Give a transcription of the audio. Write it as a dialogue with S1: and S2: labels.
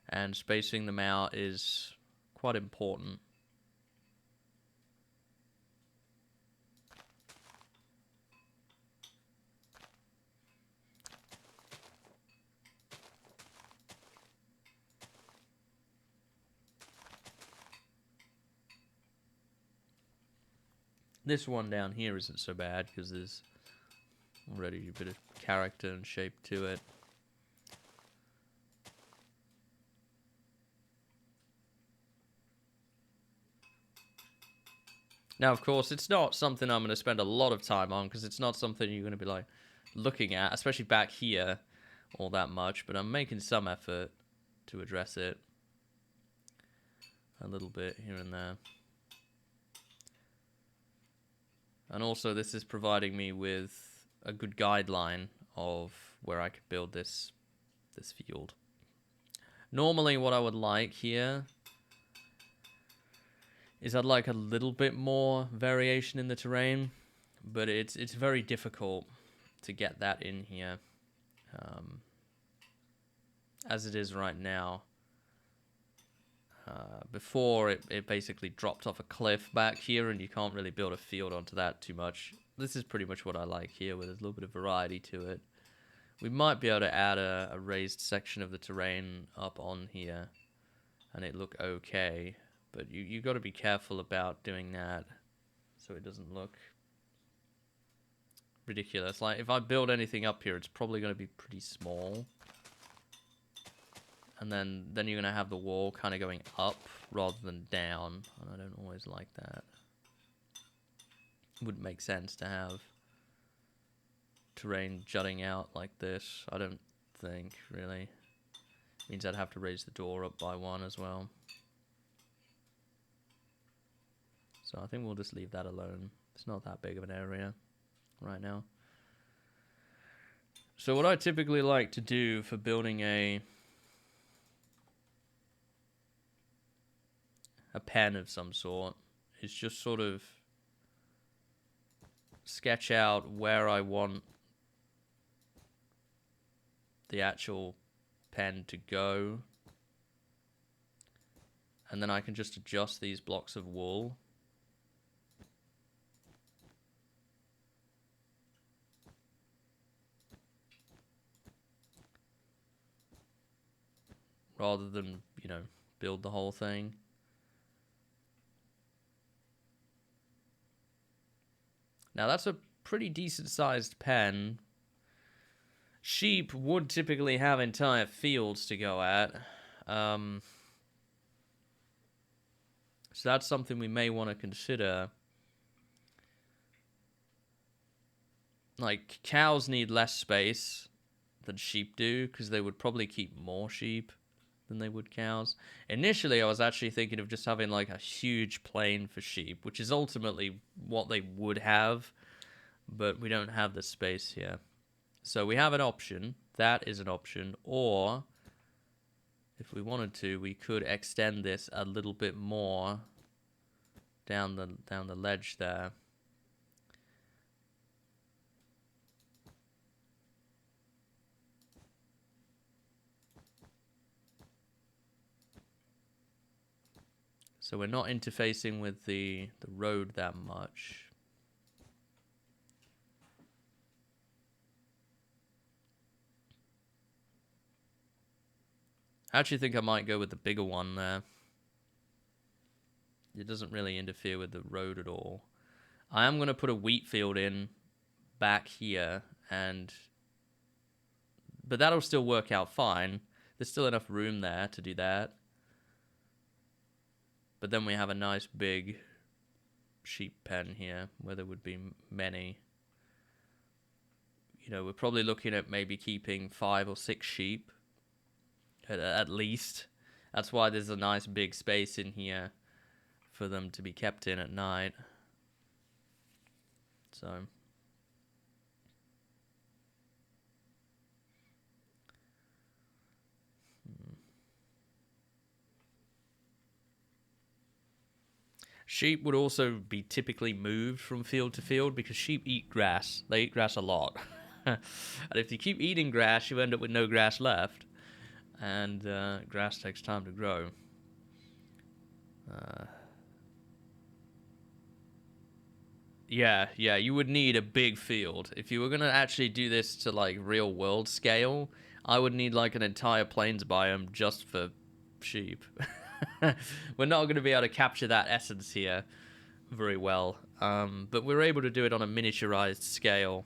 S1: and spacing them out is quite important. This one down here isn't so bad because there's already a bit of character and shape to it. Now, of course, it's not something I'm going to spend a lot of time on because it's not something you're going to be like looking at, especially back here, all that much. But I'm making some effort to address it a little bit here and there. And also, this is providing me with a good guideline of where I could build this field. Normally, what I would like here is I'd like a little bit more variation in the terrain, but it's very difficult to get that in here as it is right now. Before, it basically dropped off a cliff back here, and you can't really build a field onto that too much. This is pretty much what I like here, where there's a little bit of variety to it. We might be able to add a raised section of the terrain up on here, and it look okay. But you got to be careful about doing that, so it doesn't look ridiculous. Like, if I build anything up here, it's probably going to be pretty small. And then you're going to have the wall kind of going up rather than down. And I don't always like that. It wouldn't make sense to have terrain jutting out like this, I don't think, really. It means I'd have to raise the door up by one as well. So I think we'll just leave that alone. It's not that big of an area right now. So what I typically like to do for building a pen of some sort is just sort of sketch out where I want the actual pen to go, and then I can just adjust these blocks of wool. Rather than, you know, build the whole thing. Now that's a pretty decent sized pen. Sheep would typically have entire fields to go at. So that's something we may want to consider. Like, cows need less space than sheep do, because they would probably keep more sheep than they would cows. Initially, I was actually thinking of just having like a huge plain for sheep, which is ultimately what they would have, but we don't have the space here. So we have an option. That is an option. Or, if we wanted to, we could extend this a little bit more down the ledge there. So we're not interfacing with the road that much. I actually think I might go with the bigger one there. It doesn't really interfere with the road at all. I am going to put a wheat field in back here, but that'll still work out fine. There's still enough room there to do that. But then we have a nice big sheep pen here where there would be many. You know, we're probably looking at maybe keeping 5 or 6 sheep at least. That's why there's a nice big space in here for them to be kept in at night. So sheep would also be typically moved from field to field because sheep eat grass. They eat grass a lot. And if you keep eating grass, you end up with no grass left. and grass takes time to grow. Yeah, you would need a big field. If you were gonna actually do this to like real world scale, I would need like an entire plains biome just for sheep. We're not gonna be able to capture that essence here very well, but we're able to do it on a miniaturized scale.